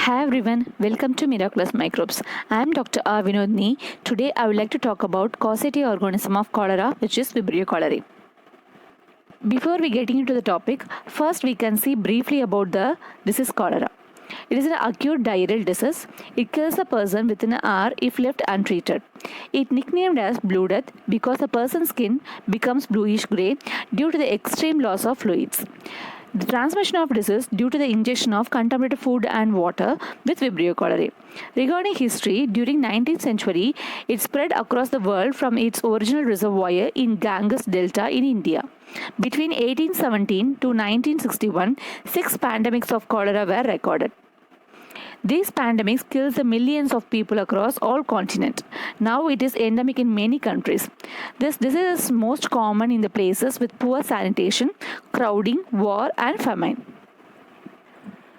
Hi everyone, welcome to Miraculous Microbes. I am Dr. R. Vinodni. Today I would like to talk about causative organism of cholera, which is Vibrio cholerae. Before we getting into the topic, first we can see briefly about the disease cholera. It is an acute diarrheal disease. It kills a person within an hour if left untreated. It nicknamed as blue death because the person's skin becomes bluish grey due to the extreme loss of fluids. The transmission of disease due to the ingestion of contaminated food and water with Vibrio cholerae. Regarding history, during 19th century, it spread across the world from its original reservoir in Ganges Delta in India. Between 1817 to 1961, 6 pandemics of cholera were recorded. These pandemics kills the millions of people across all continents. Now it is endemic in many countries. This disease is most common in the places with poor sanitation, crowding, war and famine.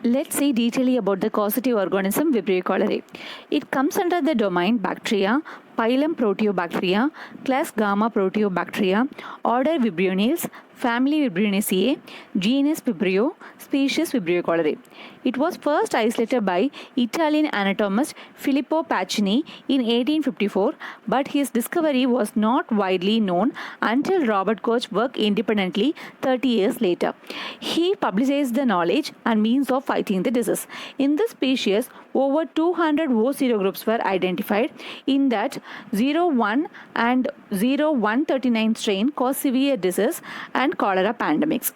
Let's see detailing about the causative organism Vibrio cholerae. It comes under the domain bacteria, phylum Proteobacteria, class Gamma Proteobacteria, order Vibrionales, family Vibrionaceae, genus Vibrio, species Vibrio cholerae. It was first isolated by Italian anatomist Filippo Pacini in 1854, but his discovery was not widely known until Robert Koch worked independently 30 years later. He publicized the knowledge and means of fighting the disease. In this species, over 200 O serogroups were identified. In that, 01 and 0139 strain cause severe disease and cholera pandemics.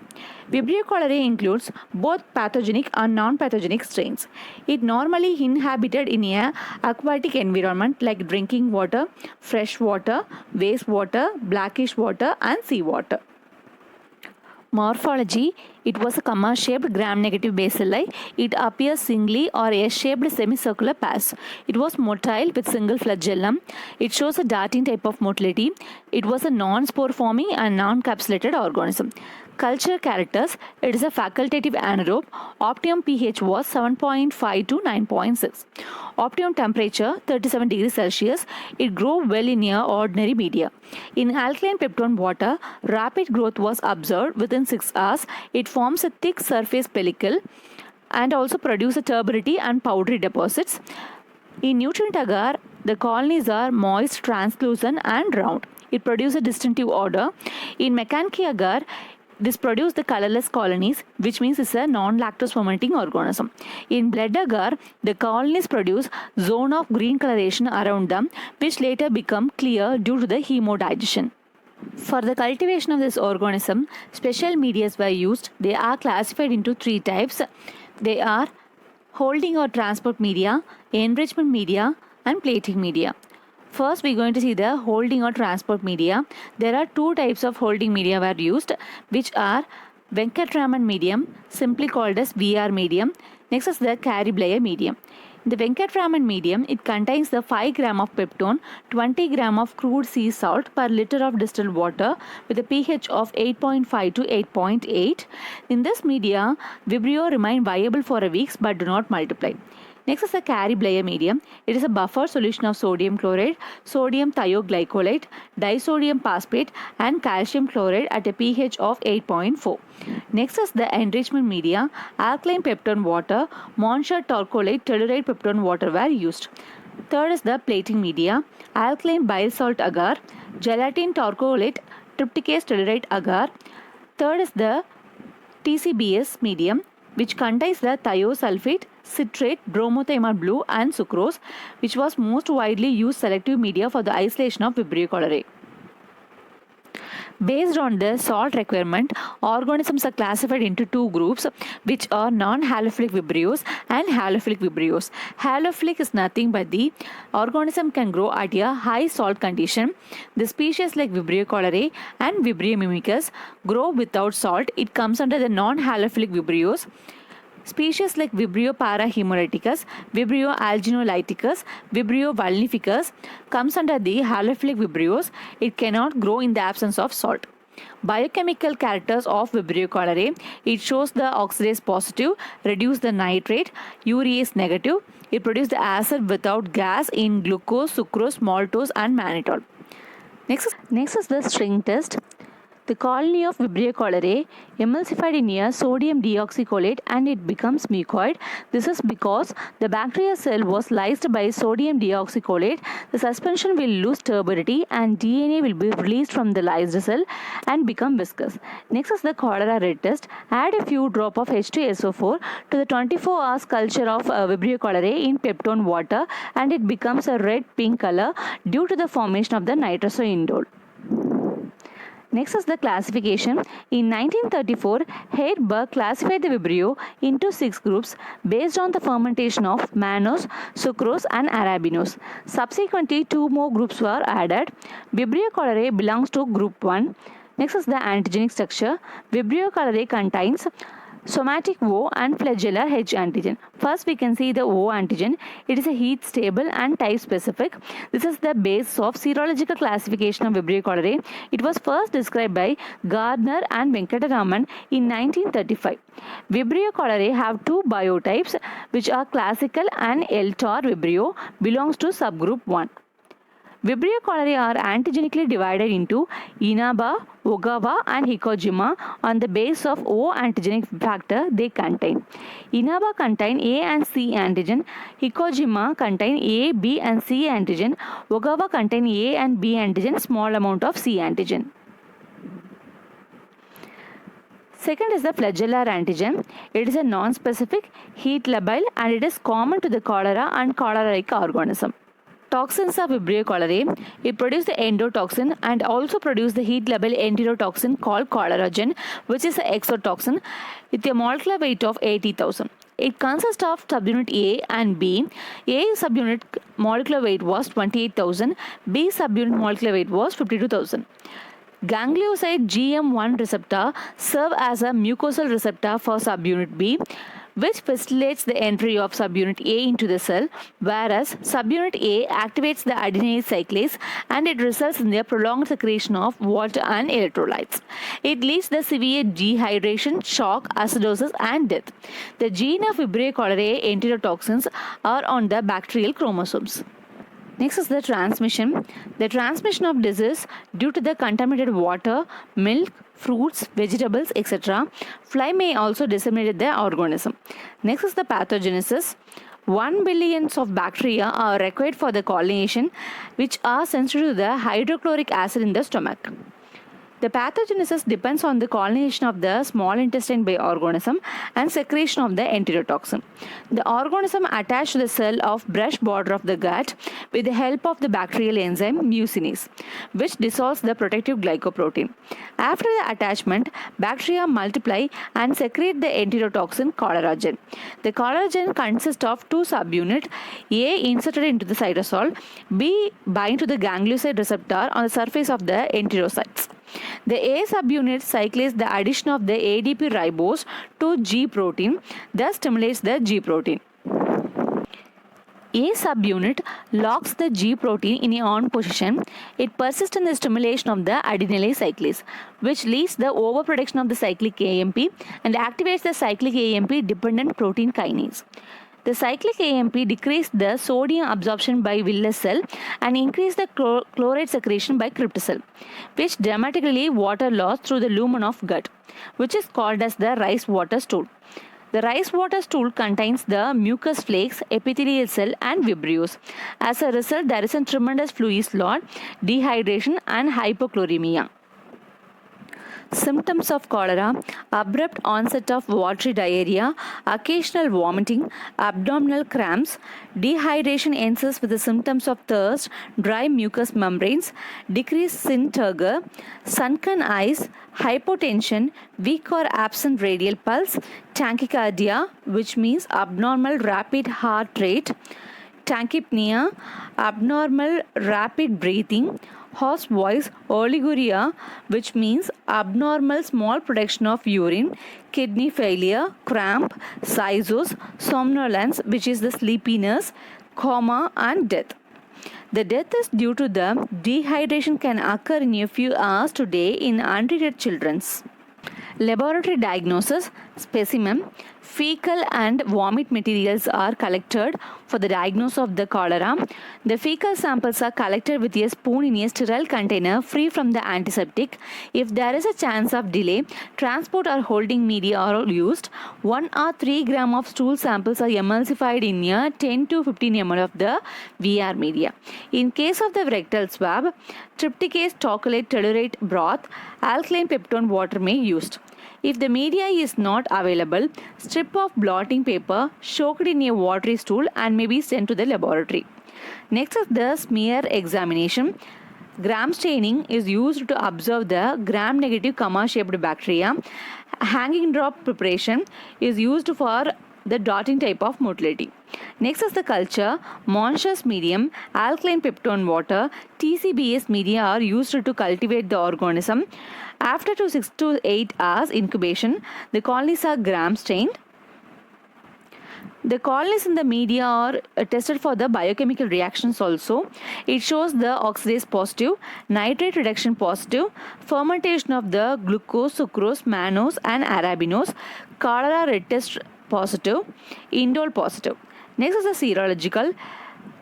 Vibrio cholerae includes both pathogenic and non-pathogenic strains. It normally inhabited in a aquatic environment like drinking water, fresh water, wastewater, blackish water and seawater. Morphology: it was a comma-shaped gram-negative bacilli. It appears singly or S-shaped semicircular pass. It was motile with single flagellum. It shows a darting type of motility. It was a non-spore-forming and non-capsulated organism. Culture characters: it is a facultative anaerobe. Optimum pH was 7.5 to 9.6. Optimum temperature 37 degrees Celsius. It grew well in a ordinary media. In alkaline peptone water, rapid growth was observed within 6 hours. It forms a thick surface pellicle and also produces turbidity and powdery deposits. In nutrient agar, the colonies are moist, translucent and round. It produces a distinctive odor. In mechanical agar, this produces the colorless colonies, which means it's a non-lactose fermenting organism. In blood agar, the colonies produce zone of green coloration around them, which later become clear due to the hemodigestion. For the cultivation of this organism, special medias were used. They are classified into 3 types. They are holding or transport media, enrichment media, and plating media. First, we are going to see the holding or transport media. There are 2 types of holding media were used, which are Venkatraman medium, simply called as VR medium. Next is the Cholerae medium. In the Venkatraman medium, it contains the 5 gram of peptone, 20 gram of crude sea salt per liter of distilled water with a pH of 8.5 to 8.8. In this media, Vibrio remain viable for a week but do not multiply. Next is the Cholerae medium. It is a buffer solution of sodium chloride, sodium thioglycolate, disodium phosphate and calcium chloride at a pH of 8.4. Next is the enrichment media. Alkaline peptone water, Monshut torcolate, telluride peptone water were used. Third is the plating media. Alkaline bile salt agar, gelatin torcolate, trypticase telluride agar. Third is the TCBS medium, which contains the thiosulfate, citrate, bromothymol blue and sucrose, which was most widely used selective media for the isolation of Vibrio cholerae. Based on the salt requirement, organisms are classified into 2 groups, which are non-halophilic Vibrios and halophilic Vibrios. Halophilic is nothing but the organism can grow at a high salt condition. The species like Vibrio cholerae and Vibrio mimicus grow without salt. It comes under the non-halophilic Vibrios. Species like Vibrio parahemolyticus, Vibrio alginolyticus, Vibrio vulnificus comes under the halophilic Vibrios. It cannot grow in the absence of salt. Biochemical characters of Vibrio cholerae: it shows the oxidase positive, reduce the nitrate, urease negative. It produces the acid without gas in glucose, sucrose, maltose and mannitol. Next is the string test. The colony of Vibrio cholerae emulsified in a sodium deoxycholate and it becomes mucoid. This is because the bacteria cell was lysed by sodium deoxycholate. The suspension will lose turbidity and DNA will be released from the lysed cell and become viscous. Next is the cholera red test. Add a few drops of H2SO4 to the 24 hours culture of Vibrio cholerae in peptone water and it becomes a red-pink color due to the formation of the nitrosoindole. Next is the classification. In 1934, Heidelberg classified the Vibrio into 6 groups based on the fermentation of mannose, sucrose and arabinose. Subsequently, 2 more groups were added. Vibrio cholerae belongs to group 1. Next is the antigenic structure. Vibrio cholerae contains somatic O and flagellar H antigen. First we can see the O antigen. It is a heat stable and type specific. This is the base of serological classification of Vibrio cholerae. It was first described by Gardner and Venkataraman in 1935. Vibrio cholerae have 2 biotypes which are classical and L-tor Vibrio belongs to subgroup 1. Vibrio cholerae are antigenically divided into Inaba, Ogawa and Hikojima on the basis of O antigenic factor they contain. Inaba contain A and C antigen, Hikojima contain A, B and C antigen, Ogawa contain A and B antigen, small amount of C antigen. Second is the flagellar antigen. It is a non-specific, heat-labile and it is common to the cholera and cholera-like organism. Toxins of Vibrio cholerae. It produces the endotoxin and also produces the heat-labile enterotoxin called choleragen, which is an exotoxin with a molecular weight of 80,000. It consists of subunit A and B. A subunit molecular weight was 28,000. B subunit molecular weight was 52,000. Ganglioside GM1 receptor serve as a mucosal receptor for subunit B, which facilitates the entry of subunit A into the cell, whereas subunit A activates the adenine cyclase and it results in the prolonged secretion of water and electrolytes. It leads to severe dehydration, shock, acidosis and death. The gene of Vibrio cholerae enterotoxins are on the bacterial chromosomes. Next is the transmission. The transmission of disease due to the contaminated water, milk, fruits, vegetables, etc. Fly may also disseminate the organism. Next is the pathogenesis. 1 billion of bacteria are required for the colonization, which are sensitive to the hydrochloric acid in the stomach. The pathogenesis depends on the colonization of the small intestine by organism and secretion of the enterotoxin. The organism attached to the cell of brush border of the gut with the help of the bacterial enzyme mucinase, which dissolves the protective glycoprotein. After the attachment, bacteria multiply and secrete the enterotoxin choleragen. The choleragen consists of 2 subunits, A inserted into the cytosol, B bind to the ganglioside receptor on the surface of the enterocytes. The A subunit cyclates the addition of the ADP ribose to G protein, thus stimulates the G protein. A subunit locks the G protein in a on position. It persists in the stimulation of the adenylate cyclase, which leads to the overproduction of the cyclic AMP and activates the cyclic AMP dependent protein kinase. The cyclic AMP decreases the sodium absorption by villus cell and increases the chloride secretion by Crypt cell, which dramatically water loss through the lumen of gut, which is called as the rice water stool. The rice water stool contains the mucus flakes, epithelial cell and vibrios. As a result, there is a tremendous fluid loss, dehydration and hypochloremia. Symptoms of cholera: abrupt onset of watery diarrhea, occasional vomiting, abdominal cramps. Dehydration ensues with the symptoms of thirst, dry mucous membranes, decreased sin turgor, sunken eyes, hypotension, weak or absent radial pulse, tachycardia, which means abnormal rapid heart rate, tachypnea, abnormal rapid breathing, hoarse voice, oliguria, which means abnormal small production of urine, kidney failure, cramp, cyzos, somnolence, which is the sleepiness, coma and death. The death is due to the dehydration can occur in a few hours to day in untreated children. Laboratory diagnosis: specimen, fecal and vomit materials are collected for the diagnosis of the cholera. The fecal samples are collected with a spoon in a sterile container free from the antiseptic. If there is a chance of delay, transport or holding media are used. 1 or 3 gram of stool samples are emulsified in a 10 to 15 ml of the VR media. In case of the rectal swab, trypticase chocolate tolerate broth, alkaline peptone water may be used. If the media is not available, strip of blotting paper soaked in a watery stool and may be sent to the laboratory. Next is the smear examination. Gram staining is used to observe the gram-negative comma-shaped bacteria. Hanging drop preparation is used for the dotting type of motility. Next is the culture. Monstrous medium, alkaline peptone water, TCBS media are used to cultivate the organism. After 6 to 8 hours incubation, the colonies are gram stained. The colonies in the media are tested for the biochemical reactions also. It shows the oxidase positive, nitrate reduction positive, fermentation of the glucose, sucrose, mannose and arabinose, cholera red test positive, indole positive. Next is the serological.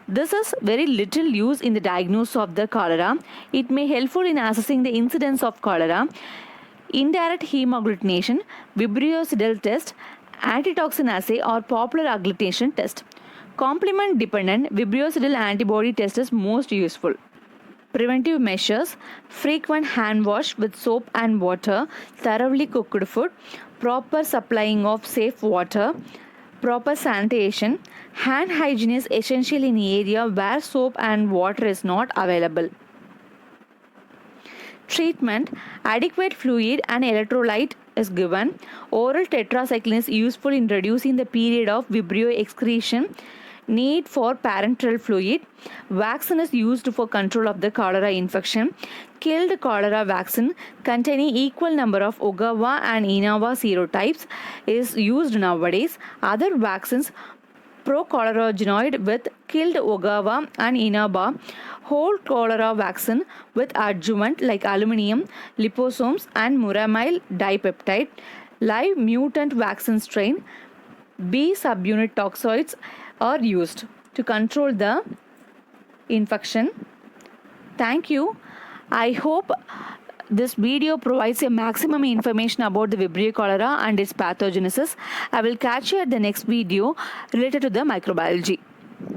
This is very little use in the diagnosis of the cholera. It may helpful in assessing the incidence of cholera. Indirect hemagglutination, Vibrio test, antitoxin assay or popular agglutination test. Complement dependent Vibrio antibody test is most useful. Preventive measures: frequent hand wash with soap and water, thoroughly cooked food, proper supplying of safe water, proper sanitation. Hand hygiene is essential in area where soap and water is not available. Treatment: adequate fluid and electrolyte is given. Oral tetracycline is useful in reducing the period of Vibrio excretion. Need for parenteral fluid. Vaccine is used for control of the cholera infection. Killed cholera vaccine containing equal number of Ogawa and Inawa serotypes is used nowadays. Other vaccines pro-cholerogenoid with killed Ogawa and Inaba, whole cholera vaccine with adjuvant like aluminum, liposomes and muramyl dipeptide, live mutant vaccine strain, B subunit toxoids are used to control the infection. Thank you. I hope this video provides a maximum information about the Vibrio cholera and its pathogenesis. I will catch you at the next video related to the microbiology.